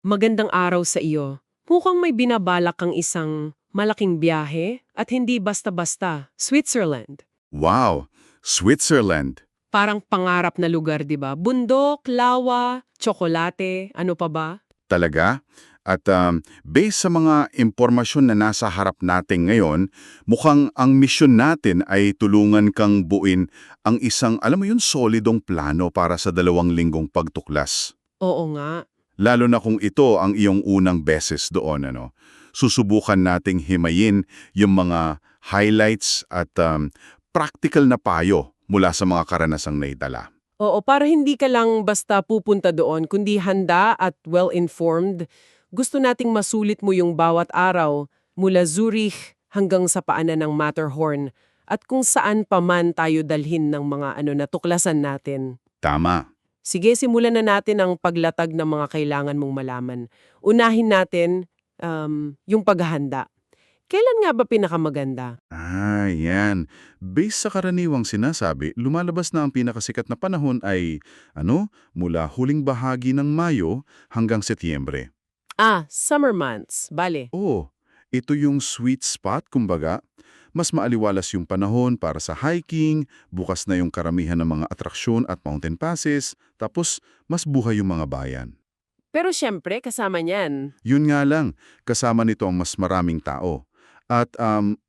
Magandang araw sa iyo. Mukhang may binabalak kang isang malaking biyahe at hindi basta-basta. Switzerland. Wow! Switzerland. Parang pangarap na lugar, di ba? Bundok, lawa, tsokolate, ano pa ba? Talaga? At based sa mga impormasyon na nasa harap natin ngayon, mukhang ang misyon natin ay tulungan kang buuin ang isang, alam mo yun, solidong plano para sa 2 linggong pagtuklas. Oo nga. Lalo na kung ito ang iyong unang beses doon, ano. Susubukan nating himayin yung mga highlights at practical na payo mula sa mga karanasang naitala. Oo, para hindi ka lang basta pupunta doon, kundi handa at well-informed. Gusto nating masulit mo yung bawat araw, mula Zurich hanggang sa paanan ng Matterhorn, at kung saan pa man tayo dalhin ng mga natuklasan natin. Tama. Sige, simulan na natin ang paglatag ng mga kailangan mong malaman. Unahin natin yung paghahanda. Kailan nga ba pinakamaganda? Yan. Based sa karaniwang sinasabi, lumalabas na ang pinakasikat na panahon ay, mula huling bahagi ng Mayo hanggang Setyembre. Summer months. Bale. Oo, ito yung sweet spot, kumbaga. Mas maaliwalas yung panahon para sa hiking, bukas na yung karamihan ng mga atraksyon at mountain passes, tapos mas buhay yung mga bayan. Pero syempre, kasama niyan. Yun nga lang, kasama nito ang mas maraming tao. At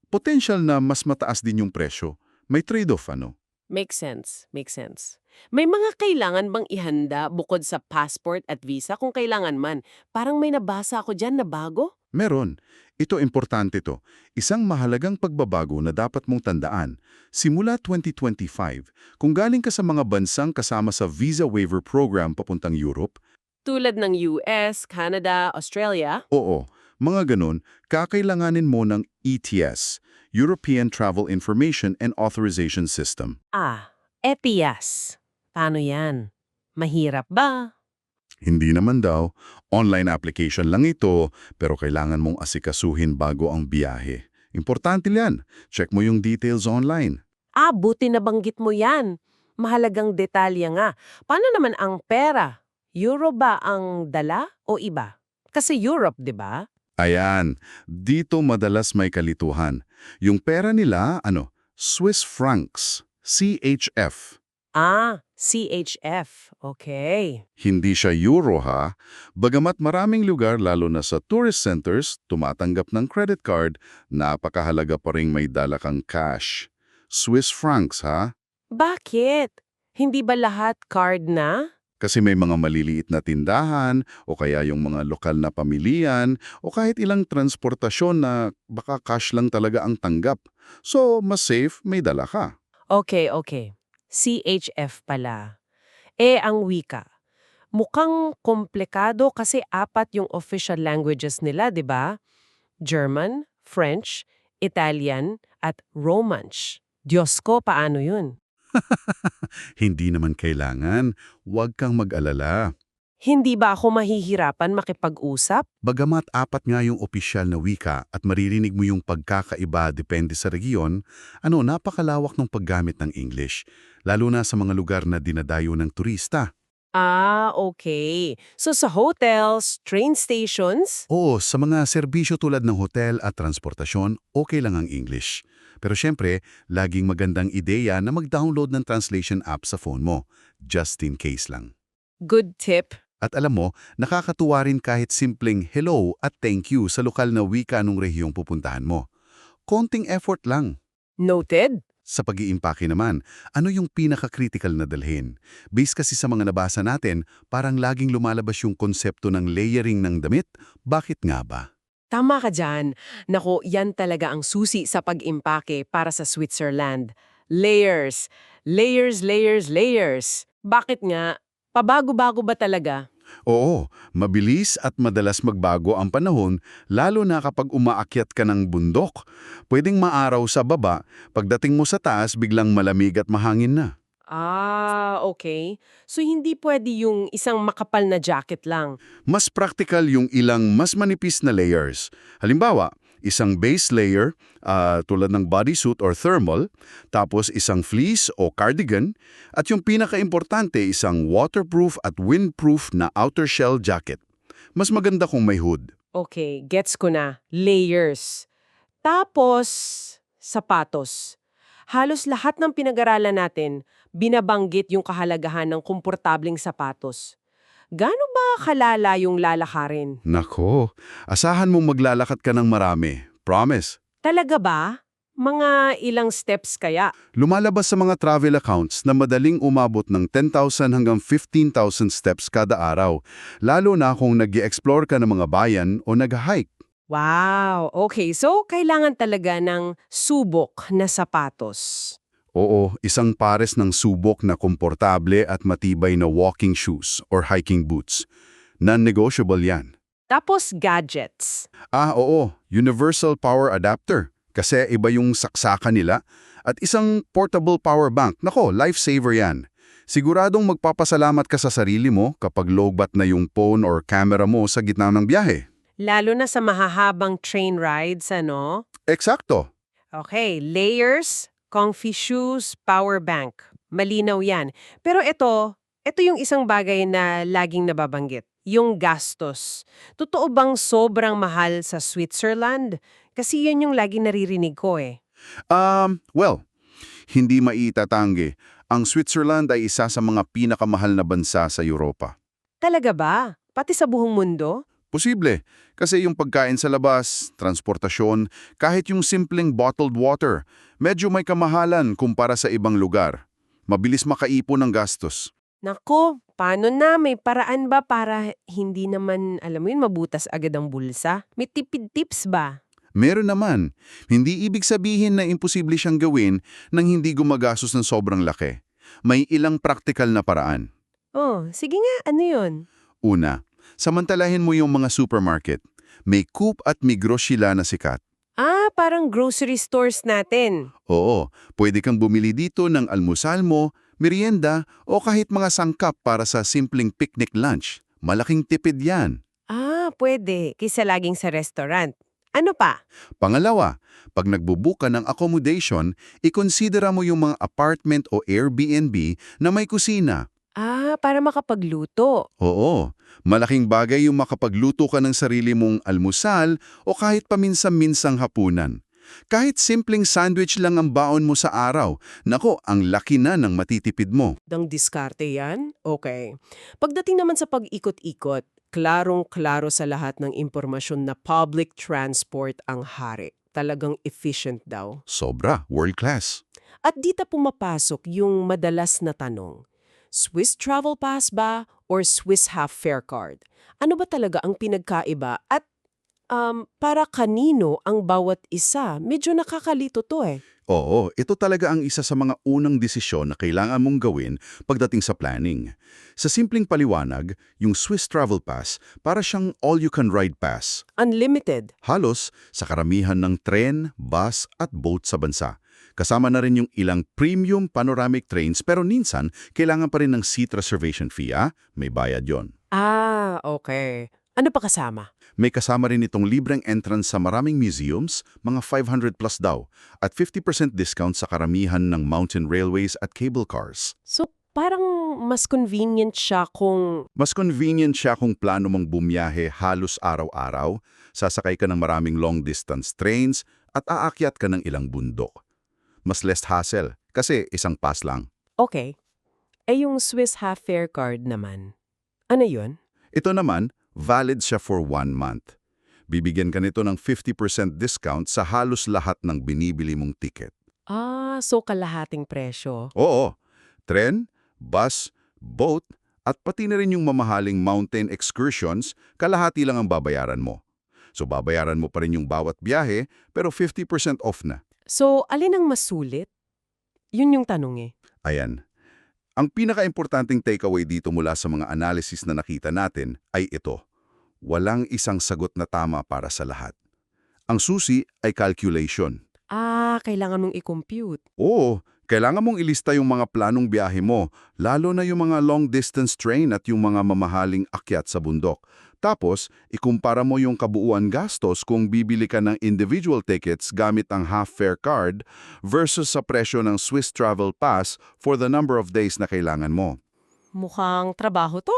potential na mas mataas din yung presyo. May trade-off, ano? Makes sense. Makes sense. May mga kailangan bang ihanda bukod sa passport at visa kung kailangan man? Parang may nabasa ako dyan na bago? Meron. Ito importante to. Isang mahalagang pagbabago na dapat mong tandaan. Simula 2025, kung galing ka sa mga bansang kasama sa Visa Waiver Program papuntang Europe, Tulad ng US, Canada, Australia? oo, mga ganun, kakailanganin mo ng ETS, European Travel Information and Authorization System. ETIAS. Paano yan? Mahirap ba? Hindi naman daw, online application lang ito, pero kailangan mong asikasuhin bago ang biyahe. Importante yan. Check mo yung details online. Buti nabanggit mo yan. Mahalagang detalye nga. Paano naman ang pera? Euro ba ang dala o iba? Kasi Europe, di ba? Ayan, dito madalas may kalituhan. Yung pera nila, Swiss francs, CHF. CHF. Okay. Hindi siya euro ha, bagamat maraming lugar lalo na sa tourist centers tumatanggap ng credit card, napakahalaga pa ring may dala kang cash. Swiss francs ha, Bakit? Hindi ba lahat card na? kasi may mga maliliit na tindahan o kaya yung mga lokal na pamilihan o kahit ilang transportasyon na baka cash lang talaga ang tanggap. So, mas safe may dala ka. Okay, okay. CHF pala. Ang wika. Mukhang komplikado kasi 4 yung official languages nila, di ba? German, French, Italian, at Romansh. Diyos ko, paano yun? Hindi naman kailangan, huwag kang mag-alala. Hindi ba ako mahihirapan makipag-usap? Bagamat 4 nga yung opisyal na wika at maririnig mo yung pagkakaiba depende sa regiyon, napakalawak ng paggamit ng English, lalo na sa mga lugar na dinadayo ng turista. Okay. So sa hotels, train stations? Oo, sa mga serbisyo tulad ng hotel at transportasyon, okay lang ang English. Pero syempre, laging magandang ideya na mag-download ng translation app sa phone mo, just in case lang. Good tip. At alam mo, nakakatuwa rin kahit simpleng hello at thank you sa lokal na wika ng rehiyong pupuntahan mo. Konting effort lang. Noted? Sa pag-iimpake naman, ano yung pinaka-critical na dalhin? Based kasi sa mga nabasa natin, parang laging lumalabas yung konsepto ng layering ng damit. Bakit nga ba? Tama ka dyan. Nako, yan talaga ang susi sa pag-impake para sa Switzerland. Layers. Layers, layers, layers. Bakit nga? Pabago-bago ba talaga? Oo, mabilis at madalas magbago ang panahon, lalo na kapag umaakyat ka ng bundok. Pwedeng maaraw sa baba, pagdating mo sa taas biglang malamig at mahangin na. Okay. So hindi pwede yung isang makapal na jacket lang. Mas practical yung ilang mas manipis na layers. Halimbawa, isang base layer tulad ng bodysuit or thermal, tapos isang fleece o cardigan, at yung pinaka-importante isang waterproof at windproof na outer shell jacket. Mas maganda kung may hood. Okay, gets ko na. Layers. Tapos, sapatos. Halos lahat ng pinag-aralan natin, binabanggit yung kahalagahan ng komportabling sapatos. Gaano ba kalala yung lalakarin? Nako, asahan mong maglalakad ka ng marami. Promise. Talaga ba? Mga ilang steps kaya? Lumalabas sa mga travel accounts na madaling umabot ng 10,000 hanggang 15,000 steps kada araw, lalo na kung nag-explore ka ng mga bayan o nag-hike. Wow! Okay, so kailangan talaga ng subok na sapatos. Oo, isang pares ng subok na komportable at matibay na walking shoes or hiking boots. Non-negotiable yan. Tapos gadgets. Oo, universal power adapter. Kasi iba yung saksakan nila. At isang portable power bank. Nako, lifesaver yan. Siguradong magpapasalamat ka sa sarili mo kapag lowbat na yung phone or camera mo sa gitna ng biyahe. Lalo na sa mahahabang train rides, ano? Eksakto. Okay, layers, comfy shoes, power bank. Malinaw yan. Pero ito yung isang bagay na laging nababanggit. Yung gastos. Totoo bang sobrang mahal sa Switzerland? Kasi yun yung laging naririnig ko eh. Well, hindi maitatanggi. Ang Switzerland ay isa sa mga pinakamahal na bansa sa Europa. Talaga ba? Pati sa buong mundo? Posible, kasi yung pagkain sa labas, transportasyon, kahit yung simpleng bottled water, medyo may kamahalan kumpara sa ibang lugar. Mabilis makaipon ng gastos. Nako, paano na? May paraan ba para hindi naman, alam mo yun, mabutas agad ang bulsa? May tipid tips ba? Meron naman, hindi ibig sabihin na imposible siyang gawin nang hindi gumagastos ng sobrang laki. May ilang praktikal na paraan. Oh, sige nga, ano yun? Una, samantalahin mo yung mga supermarket. May Coop at Migros sila na sikat. Parang grocery stores natin. Oo, pwede kang bumili dito ng almusal mo, merienda o kahit mga sangkap para sa simpleng picnic lunch. Malaking tipid yan. Pwede, kaysa laging sa restaurant. Ano pa? Pangalawa, pag nagbubuka ng accommodation, ikonsidera mo yung mga apartment o Airbnb na may kusina. Para makapagluto. Oo, malaking bagay yung makapagluto ka ng sarili mong almusal o kahit paminsan-minsang hapunan. Kahit simpleng sandwich lang ang baon mo sa araw, nako, ang laki na ng matitipid mo. Dang diskarte yan? Okay. Pagdating naman sa pag-ikot-ikot, klarong-klaro sa lahat ng impormasyon na public transport ang hari. Talagang efficient daw. Sobra, world class. At dito pumapasok yung madalas na tanong. Swiss Travel Pass ba or Swiss Half Fare Card? Ano ba talaga ang pinagkaiba at para kanino ang bawat isa? Medyo nakakalito to eh. Oo, ito talaga ang isa sa mga unang desisyon na kailangan mong gawin pagdating sa planning. Sa simpleng paliwanag, yung Swiss Travel Pass para siyang all-you-can-ride pass. Unlimited. Halos sa karamihan ng tren, bus at boat sa bansa. Kasama na rin yung ilang premium panoramic trains pero minsan kailangan pa rin ng seat reservation fee, May bayad yon. Okay. Ano pa kasama? May kasama rin itong libreng entrance sa maraming museums, mga 500 plus daw, at 50% discount sa karamihan ng mountain railways at cable cars. So, parang mas convenient siya kung Mas convenient siya kung plano mong bumiyahe halos araw-araw, sasakay ka ng maraming long-distance trains, at aakyat ka ng ilang bundok. Mas less hassle, kasi isang pass lang. okay. Yung Swiss Half Fare Card naman. Ano yun? Ito naman, valid siya for 1 month. Bibigyan ka nito ng 50% discount sa halos lahat ng binibili mong ticket. So kalahating presyo. Oo, tren, bus, boat, at pati na rin yung mamahaling mountain excursions, kalahati lang ang babayaran mo. So babayaran mo pa rin yung bawat biyahe, pero 50% off na. So, alin ang mas sulit? Yun yung tanong eh. Ayan. Ang pinaka-importanting takeaway dito mula sa mga analysis na nakita natin ay ito. Walang isang sagot na tama para sa lahat. Ang susi ay calculation. Kailangan mong i-compute. Oo, kailangan mong ilista yung mga planong biyahe mo, lalo na yung mga long-distance train at yung mga mamahaling akyat sa bundok. Tapos, ikumpara mo yung kabuuan gastos kung bibili ka ng individual tickets gamit ang half-fare card versus sa presyo ng Swiss Travel Pass for the number of days na kailangan mo. Mukhang trabaho to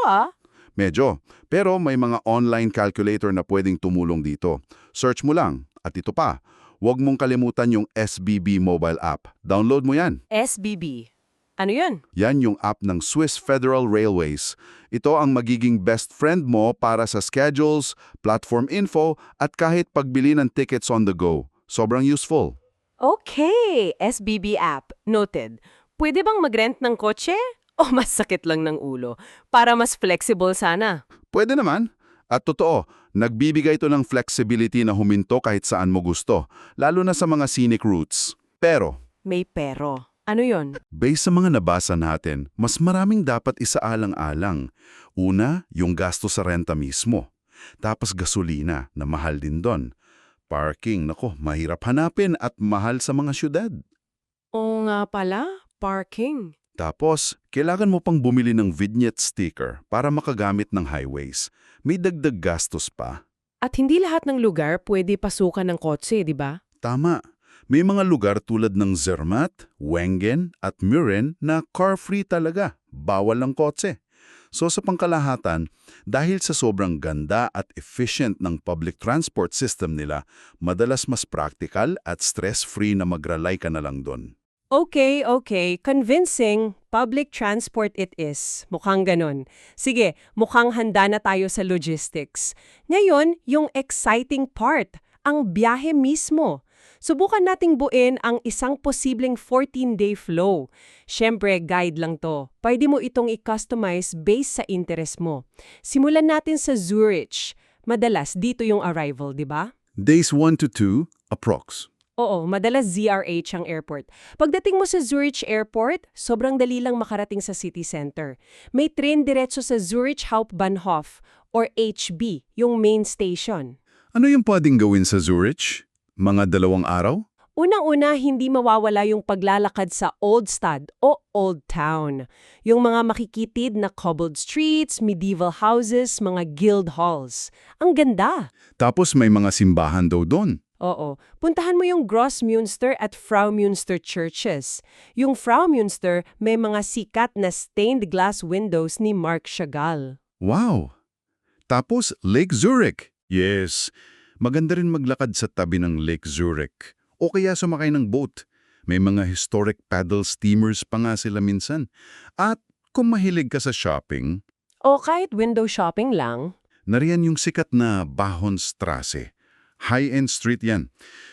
Medyo. Pero may mga online calculator na pwedeng tumulong dito. Search mo lang. At ito pa, huwag mong kalimutan yung SBB mobile app. Download mo yan. SBB. Ano yun? Yan yung app ng Swiss Federal Railways. Ito ang magiging best friend mo para sa schedules, platform info, at kahit pagbili ng tickets on the go. Sobrang useful. Okay, SBB app. Noted. Pwede bang mag-rent ng kotse? O mas sakit lang ng ulo? Para mas flexible sana. Pwede naman. At totoo, nagbibigay ito ng flexibility na huminto kahit saan mo gusto, lalo na sa mga scenic routes. Pero, May pero. Ano yon? based sa mga nabasa natin, mas maraming dapat isaalang-alang. Una, yung gasto sa renta mismo. Tapos gasolina, na mahal din doon. Parking, nako, mahirap hanapin at mahal sa mga syudad. Oo nga pala, parking. Tapos, kailangan mo pang bumili ng vignette sticker para makagamit ng highways. May dagdag gastos pa. At hindi lahat ng lugar pwede pasukan ng kotse, di ba? Tama. May mga lugar tulad ng Zermatt, Wengen at Muren na car-free talaga. Bawal ang kotse. So sa pangkalahatan, dahil sa sobrang ganda at efficient ng public transport system nila, madalas mas practical at stress-free na mag-rely ka na lang doon. Okay. Convincing. Public transport it is. Mukhang ganon. Sige, mukhang handa na tayo sa logistics. Ngayon, yung exciting part, ang biyahe mismo. Subukan nating buuin ang isang posibleng 14-day flow. Siyempre, guide lang to. Pwede mo itong i-customize based sa interest mo. Simulan natin sa Zurich. Madalas, dito yung arrival, di ba? Days 1 to 2, approx. Oo, madalas ZRH ang airport. Pagdating mo sa Zurich Airport, sobrang dali lang makarating sa city center. May train diretso sa Zurich Hauptbahnhof or HB, yung main station. Ano yung pwedeng gawin sa Zurich? Mga 2 araw? Unang-una, hindi mawawala yung paglalakad sa Old Stad o Old Town. Yung mga makikitid na cobbled streets, medieval houses, mga guild halls. Ang ganda! Tapos may mga simbahan daw doon. Oo. Puntahan mo yung Grossmünster at Fraumünster churches. Yung Fraumünster may mga sikat na stained glass windows ni Marc Chagall. Wow! Tapos Lake Zurich. Yes, maganda rin maglakad sa tabi ng Lake Zurich. O kaya sumakay ng boat. May mga historic paddle steamers pa nga sila minsan. At kung mahilig ka sa shopping, O kahit window shopping lang. nariyan yung sikat na Bahonstrasse. High-end street yan.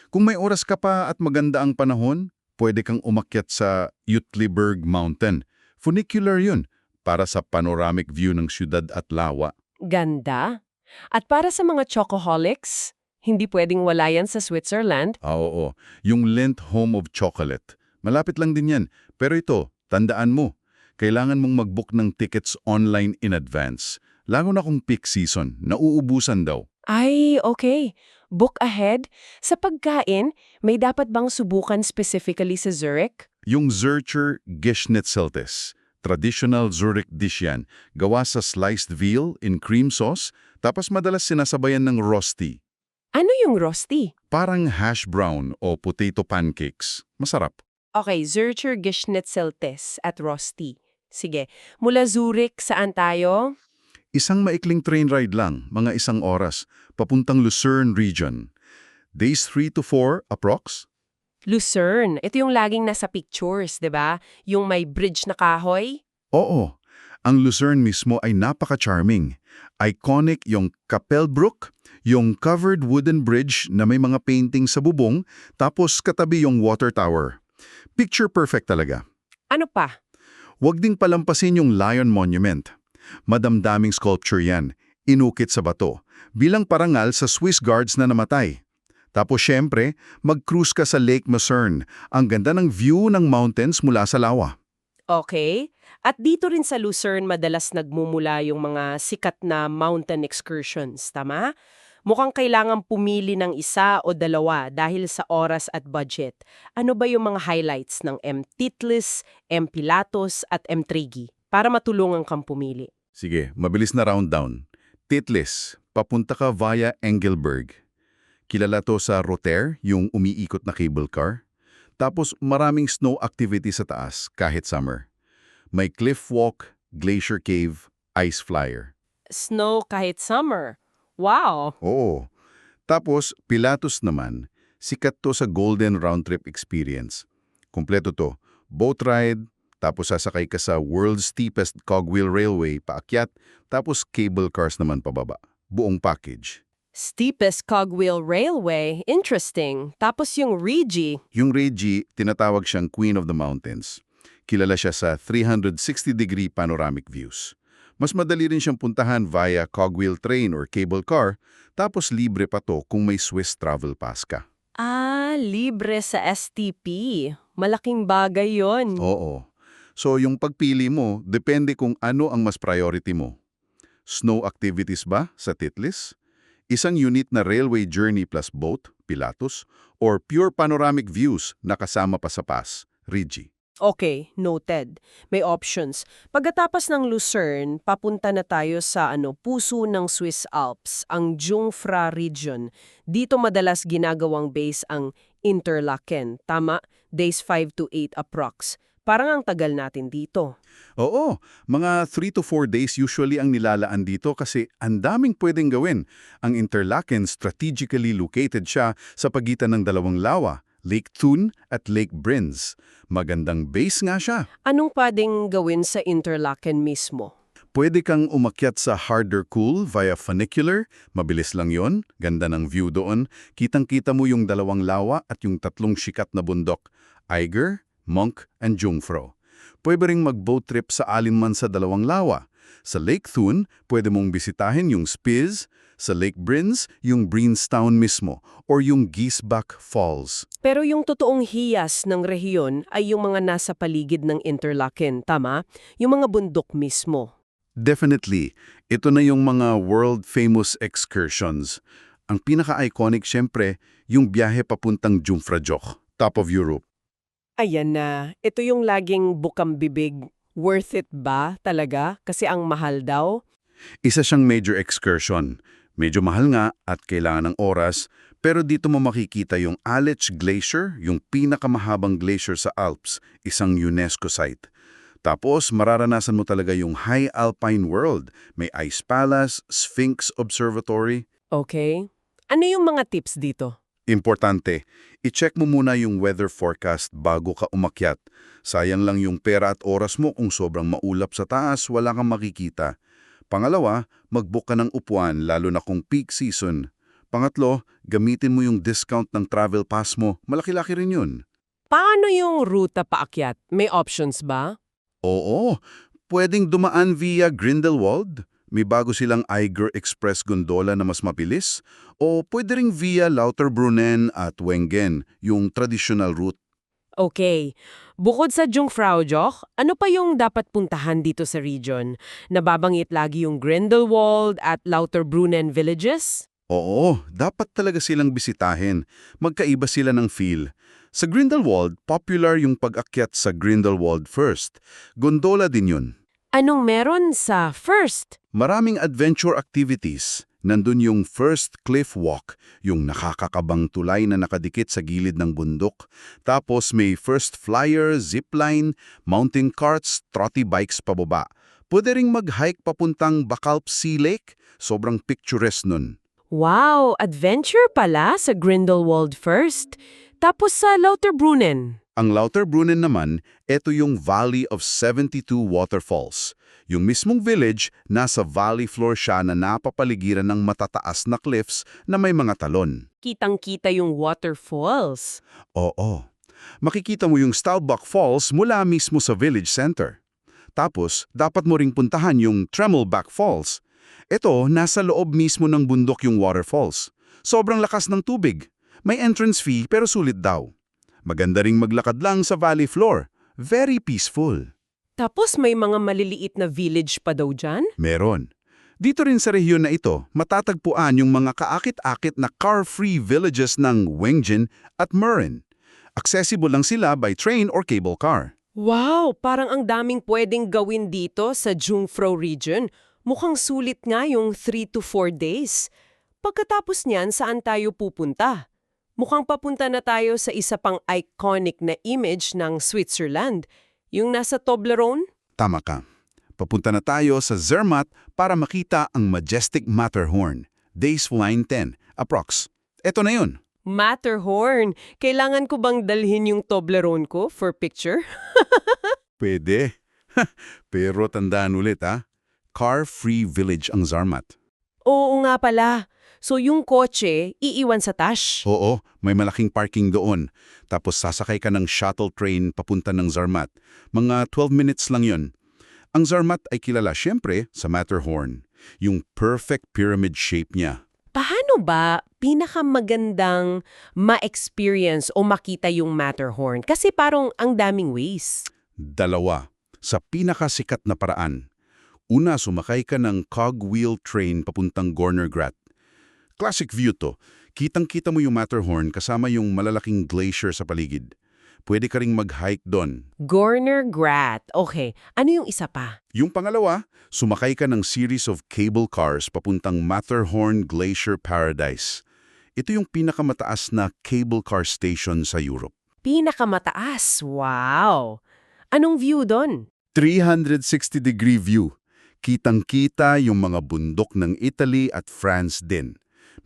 Kung may oras ka pa at maganda ang panahon, pwede kang umakyat sa Uetliberg Mountain. Funicular yun, para sa panoramic view ng syudad at lawa. Ganda. At para sa mga chocoholics, hindi pwedeng wala yan sa Switzerland. Oo. Yung Lindt Home of Chocolate. Malapit lang din yan. Pero ito, tandaan mo, kailangan mong mag-book ng tickets online in advance. Lalo na kung peak season, nauubusan daw. Ay, okay. Book ahead. Sa pagkain, may dapat bang subukan specifically sa Zurich? Yung Zürcher Geschnitzeltes. Traditional Zurich dish yan. Gawa sa sliced veal in cream sauce, tapos madalas sinasabayan ng rosti. Ano yung rosti? Parang hash brown o potato pancakes. Masarap. Okay, Zürcher Geschnitzeltes at rosti. Sige, mula Zurich, saan tayo? Isang maikling train ride lang, mga 1 oras, papuntang Lucerne region. Days 3 to 4, approx? Lucerne. Ito yung laging nasa pictures, di ba? Yung may bridge na kahoy. Oo. Ang Lucerne mismo ay napaka-charming. Iconic yung Kapellbruck, yung covered wooden bridge na may mga painting sa bubong, tapos katabi yung water tower. Picture perfect talaga. Ano pa? Huwag ding palampasin yung Lion Monument. Madamdaming sculpture yan, inukit sa bato, bilang parangal sa Swiss guards na namatay. Tapos syempre, mag-cruise ka sa Lake Lucerne. Ang ganda ng view ng mountains mula sa lawa. Okay. At dito rin sa Lucerne madalas nagmumula yung mga sikat na mountain excursions, tama? Mukhang kailangan pumili ng 1 o 2 dahil sa oras at budget. Ano ba yung mga highlights ng M. Titlis, M. Pilatus at M. Trigi para matulungan kang pumili? Sige, mabilis na round down. Titlis, papunta ka via Engelberg. Kilala to sa Roter, yung umiikot na cable car. Tapos maraming snow activity sa taas, kahit summer. May cliff walk, glacier cave, ice flyer. Snow kahit summer. Wow! Oo. Tapos, Pilatus naman, sikat to sa Golden Round Trip Experience. Kompleto to. Boat ride, tapos sasakay ka sa world's steepest cogwheel railway paakyat, tapos cable cars naman pababa. Buong package. Steepest cogwheel railway. Interesting. Tapos yung Rigi. Yung Regi, tinatawag siyang Queen of the Mountains. Kilala siya sa 360-degree panoramic views. Mas madali rin siyang puntahan via cogwheel train or cable car, tapos libre pa to kung may Swiss travel pass ka. Ah, libre sa STP. Malaking bagay yon. Oo. So yung pagpili mo, depende kung ano ang mas priority mo. Snow activities ba sa Titlis? Isang unit na railway journey plus boat, Pilatus, or pure panoramic views na kasama pa sa pass, Rigi. Okay, noted. May options. Pagkatapos ng Lucerne, papunta na tayo sa puso ng Swiss Alps, ang Jungfrau region. Dito madalas ginagawang base ang Interlaken. Tama? Days 5 to 8 approx. Parang ang tagal natin dito. Oo, mga 3 to 4 days usually ang nilalaan dito kasi ang daming pwedeng gawin. Ang Interlaken strategically located siya sa pagitan ng dalawang lawa, Lake Thun at Lake Brins. Magandang base nga siya. Anong pwedeng gawin sa Interlaken mismo? Pwede kang umakyat sa Harder Cool via funicular. Mabilis lang yon. Ganda ng view doon. Kitang-kita mo yung dalawang lawa at yung tatlong sikat na bundok, Eiger, Monk, and Jungfrau. Pwede ring mag-boat trip sa alinman sa dalawang lawa. Sa Lake Thun, pwede mong bisitahin yung Spiz. Sa Lake Brins, yung Brinstown mismo, or yung Giesbach Falls. Pero yung totoong hiyas ng rehiyon ay yung mga nasa paligid ng Interlaken, tama? Yung mga bundok mismo. Definitely. Ito na yung mga world-famous excursions. Ang pinaka-iconic syempre, yung biyahe papuntang Jungfraujoch, top of Europe. Ayan na. Ito yung laging bukang-bibig. Worth it ba talaga? Kasi ang mahal daw. Isa siyang major excursion. Medyo mahal nga at kailangan ng oras, pero dito mo makikita yung Aletsch Glacier, yung pinakamahabang glacier sa Alps, isang UNESCO site. Tapos mararanasan mo talaga yung High Alpine World. May Ice Palace, Sphinx Observatory. Okay. Ano yung mga tips dito? Importante, i-check mo muna yung weather forecast bago ka umakyat. Sayang lang yung pera at oras mo kung sobrang maulap sa taas, wala kang makikita. Pangalawa, mag-book ka ng upuan lalo na kung peak season. Pangatlo, gamitin mo yung discount ng travel pass mo. Malaki-laki rin yun. Paano yung ruta paakyat? May options ba? Oo, pwedeng dumaan via Grindelwald. May bago silang Eiger Express gondola na mas mabilis. O pwede ring via Lauterbrunnen at Wengen, yung traditional route. Okay. Bukod sa Jungfraujoch, ano pa yung dapat puntahan dito sa region? Nababangit lagi yung Grindelwald at Lauterbrunnen villages? Oo, dapat talaga silang bisitahin. Magkaiba sila ng feel. Sa Grindelwald, popular yung pag-akyat sa Grindelwald First. Gondola din yun. Anong meron sa first? Maraming adventure activities. Nandun yung First Cliff Walk, yung nakakakabang tulay na nakadikit sa gilid ng bundok. Tapos may First Flyer, Zipline, mountain carts, trotty bikes pababa. Pwede ring mag-hike papuntang Bakalp Sea Lake. Sobrang picturesque nun. Wow, adventure pala sa Grindelwald first. Tapos sa Lauterbrunnen. Ang Lauterbrunnen naman, ito yung Valley of 72 Waterfalls. Yung mismong village, nasa valley floor siya na napapaligiran ng matataas na cliffs na may mga talon. Kitang-kita yung waterfalls. Oo. Makikita mo yung Staubach Falls mula mismo sa village center. Tapos, dapat mo ring puntahan yung Tremelbach Falls. Ito, nasa loob mismo ng bundok yung waterfalls. Sobrang lakas ng tubig. May entrance fee pero sulit daw. Maganda ring maglakad lang sa valley floor. Very peaceful. Tapos may mga maliliit na village pa daw dyan? Meron. Dito rin sa rehiyon na ito, matatagpuan yung mga kaakit-akit na car-free villages ng Wengen at Murren. Accessible lang sila by train or cable car. Wow, parang ang daming pwedeng gawin dito sa Jungfrau region. Mukhang sulit nga yung 3 to 4 days. Pagkatapos niyan, saan tayo pupunta? Mukhang papunta na tayo sa isa pang iconic na image ng Switzerland, yung nasa Toblerone. Tama ka. papunta na tayo sa Zermatt para makita ang majestic Matterhorn. Days flying 10, approx. Eto na yun. Matterhorn! Kailangan ko bang dalhin yung Toblerone ko for picture? Pwede. Pero tandaan ulit car-free village ang Zermatt. Oo nga pala. So yung kotse, iiwan sa Tash. Oo, may malaking parking doon. Tapos sasakay ka ng shuttle train papunta ng Zermatt. Mga 12 minutes lang yun. Ang Zermatt ay kilala siyempre sa Matterhorn, yung perfect pyramid shape niya. Paano ba pinakamagandang ma-experience o makita yung Matterhorn? Kasi parang ang daming ways. Dalawa, sa pinakasikat na paraan. Una, sumakay ka ng cogwheel train papuntang Gornergrat. Classic view to. Kitang-kita mo yung Matterhorn kasama yung malalaking glacier sa paligid. Pwede ka ring mag-hike doon. Gornergrat. Okay. Ano yung isa pa? Yung pangalawa, sumakay ka ng series of cable cars papuntang Matterhorn Glacier Paradise. Ito yung pinakamataas na cable car station sa Europe. Pinakamataas. Wow! Anong view doon? 360-degree view. Kitang-kita yung mga bundok ng Italy at France din.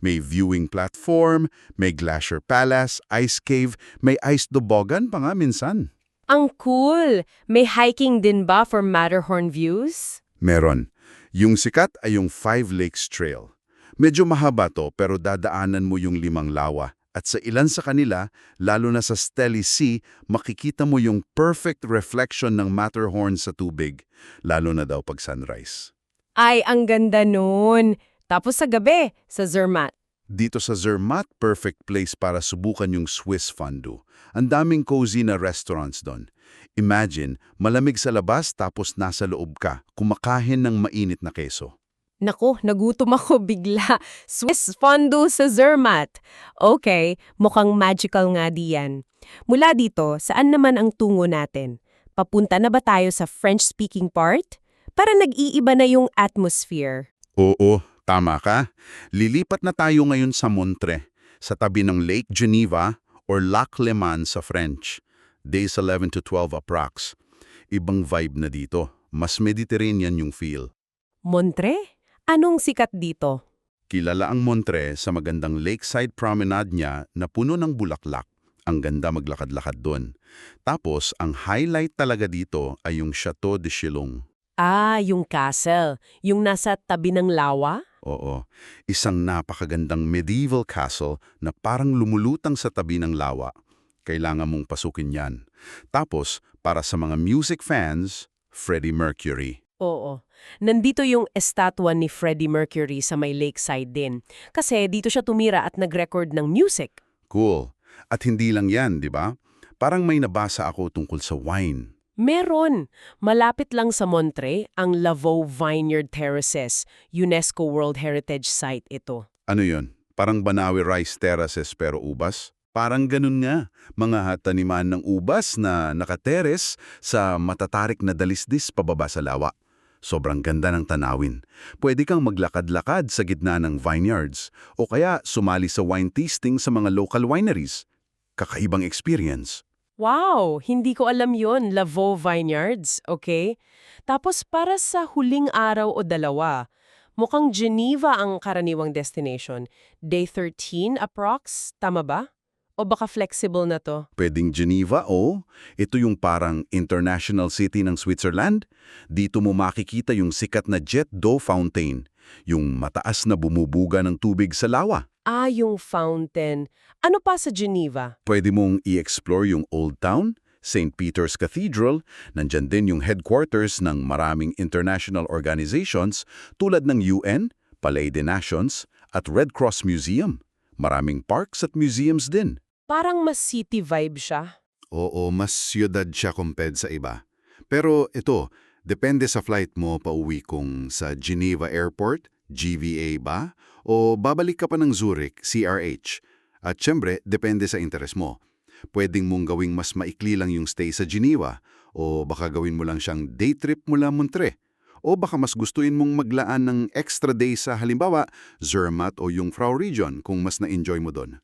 May viewing platform, may glacier palace, ice cave, may ice toboggan pa nga minsan. Ang cool! May hiking din ba for Matterhorn views? Meron. Yung sikat ay yung Five Lakes Trail. Medyo mahaba to pero dadaanan mo yung 5 lawa. At sa ilan sa kanila, lalo na sa Stelly Sea, makikita mo yung perfect reflection ng Matterhorn sa tubig, lalo na daw pag sunrise. Ay, ang ganda nun! Tapos sa gabi, sa Zermatt. Dito sa Zermatt, perfect place para subukan yung Swiss fondue. Ang daming cozy na restaurants doon. Imagine, malamig sa labas tapos nasa loob ka, kumakain ng mainit na keso. Naku, nagutom ako bigla. Swiss fondue sa Zermatt. Okay, mukhang magical nga diyan. Mula dito, saan naman ang tungo natin? Papunta na ba tayo sa French-speaking part? Para nag-iiba na yung atmosphere. Oo, tama ka. Lilipat na tayo ngayon sa Montreux, sa tabi ng Lake Geneva or Lac Léman sa French. Days 11 to 12 approx. Ibang vibe na dito. Mas Mediterranean yung feel. Montreux? Anong sikat dito? Kilala ang Montreux sa magandang lakeside promenade niya na puno ng bulaklak. Ang ganda maglakad-lakad doon. Tapos, ang highlight talaga dito ay yung Chateau de Chillon. Ah, yung castle. Yung nasa tabi ng lawa? Oo, isang napakagandang medieval castle na parang lumulutang sa tabi ng lawa. Kailangan mong pasukin yan. Tapos, para sa mga music fans, Freddie Mercury. Oo. Nandito yung estatwa ni Freddie Mercury sa may lakeside din. Kasi dito siya tumira at nag-record ng music. Cool. At hindi lang yan, di ba? Parang may nabasa ako tungkol sa wine. Meron. Malapit lang sa Montreux, ang Lavaux Vineyard Terraces, UNESCO World Heritage Site ito. Ano yun? Parang Banawi Rice Terraces pero ubas? Parang ganun nga. Mga taniman ng ubas na nakateres sa matatarik na dalisdis pababa sa lawa. Sobrang ganda ng tanawin. Pwede kang maglakad-lakad sa gitna ng vineyards o kaya sumali sa wine tasting sa mga local wineries. Kakaibang experience. Wow! Hindi ko alam yon, Lavaux Vineyards, okay? Tapos para sa huling araw o dalawa, mukhang Geneva ang karaniwang destination. Day 13 approx, tama ba? O baka flexible na to? Pwedeng Geneva o ito yung parang international city ng Switzerland. Dito mo makikita yung sikat na Jet d'eau fountain, yung mataas na bumubuga ng tubig sa lawa. Ah, yung fountain. Ano pa sa Geneva? Pwede mong i-explore yung Old Town, St. Peter's Cathedral, nandyan din yung headquarters ng maraming international organizations tulad ng UN, Palais des Nations, at Red Cross Museum. Maraming parks at museums din. Parang mas city vibe siya. Oo, mas siyudad siya compared sa iba. Pero ito, depende sa flight mo pauwi kung sa Geneva Airport, GVA ba? O babalik ka pa ng Zurich, CRH. At syempre, depende sa interes mo. Pwedeng mong gawing mas maikli lang yung stay sa Geneva o baka gawin mo lang siyang day trip mula Montreux. O baka mas gustuin mong maglaan ng extra day sa halimbawa, Zermatt o Jungfrau Region kung mas na-enjoy mo doon.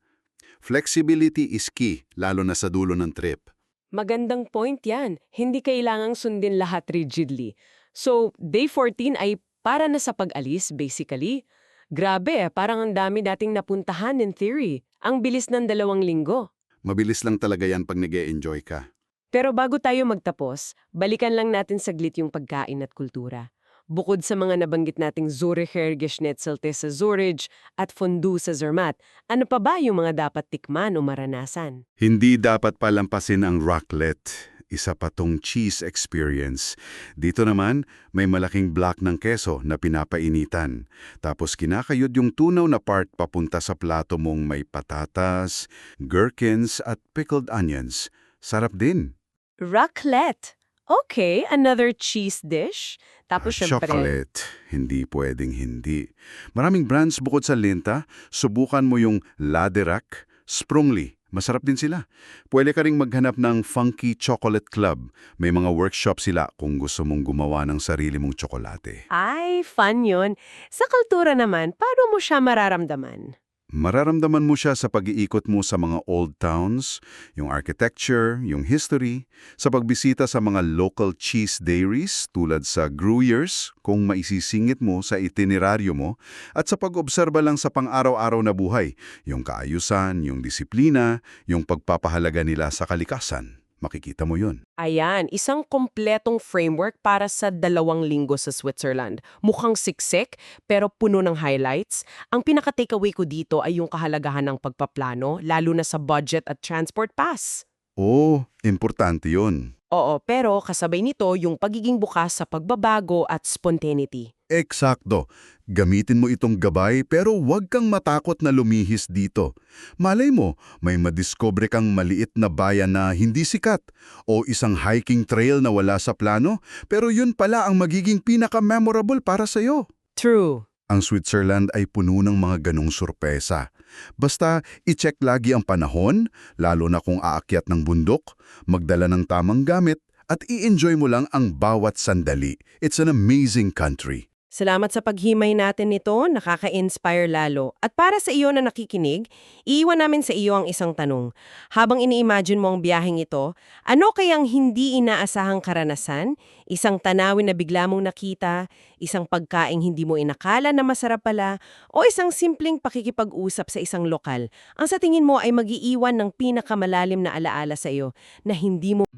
Flexibility is key, lalo na sa dulo ng trip. Magandang point yan. Hindi kailangang sundin lahat rigidly. So, day 14 ay para na sa pag-alis, basically. Grabe, parang ang dami dating napuntahan in theory. Ang bilis ng 2 linggo. Mabilis lang talaga yan pag nag-e-enjoy ka. Pero bago tayo magtapos, balikan lang natin saglit yung pagkain at kultura. Bukod sa mga nabanggit nating Zuricher Geschnetzelte sa Zurich at Fondue sa Zermatt, ano pa ba yung mga dapat tikman o maranasan? Hindi dapat palampasin ang raclette. Isa pa tong cheese experience. Dito naman, may malaking block ng keso na pinapainitan. Tapos kinakayod yung tunaw na part papunta sa plato mong may patatas, gherkins at pickled onions. Sarap din. Raclette! Okay, another cheese dish. Tapos syempre, Chocolate. Hindi pwedeng hindi. Maraming brands bukod sa Linta. Subukan mo yung Laderac, Sprungly. Masarap din sila. Pwede ka ring maghanap ng Funky Chocolate Club. May mga workshop sila kung gusto mong gumawa ng sarili mong tsokolate. ay, fun yun. Sa kultura naman, paano mo siya mararamdaman? Mararamdaman mo siya sa pag-iikot mo sa mga old towns, yung architecture, yung history, sa pagbisita sa mga local cheese dairies tulad sa Gruyers kung maisisingit mo sa itineraryo mo, at sa pag-obserba lang sa pang-araw-araw na buhay, yung kaayusan, yung disiplina, yung pagpapahalaga nila sa kalikasan. Makikita mo yun. Ayan, isang kompletong framework para sa 2 linggo sa Switzerland. Mukhang siksik, pero puno ng highlights. Ang pinaka-takeaway ko dito ay yung kahalagahan ng pagpaplano, lalo na sa budget at transport pass. Oo, importante yun. Oo, pero kasabay nito yung pagiging bukas sa pagbabago at spontaneity. Eksakto. Gamitin mo itong gabay pero huwag kang matakot na lumihis dito. Malay mo, may madiscover kang maliit na bayan na hindi sikat o isang hiking trail na wala sa plano pero yun pala ang magiging pinaka-memorable para sa'yo. True. Ang Switzerland ay puno ng mga ganong sorpresa. Basta i-check lagi ang panahon, lalo na kung aakyat ng bundok, magdala ng tamang gamit at i-enjoy mo lang ang bawat sandali. It's an amazing country. Salamat sa paghimay natin nito, nakaka-inspire lalo. At para sa iyo na nakikinig, iiwan namin sa iyo ang isang tanong. Habang ini-imagine mo ang biyaheng ito, ano kayang hindi inaasahang karanasan, isang tanawin na bigla mong nakita, isang pagkaing hindi mo inakala na masarap pala, o isang simpleng pakikipag-usap sa isang lokal, ang sa tingin mo ay mag-iiwan ng pinakamalalim na alaala sa iyo na hindi mo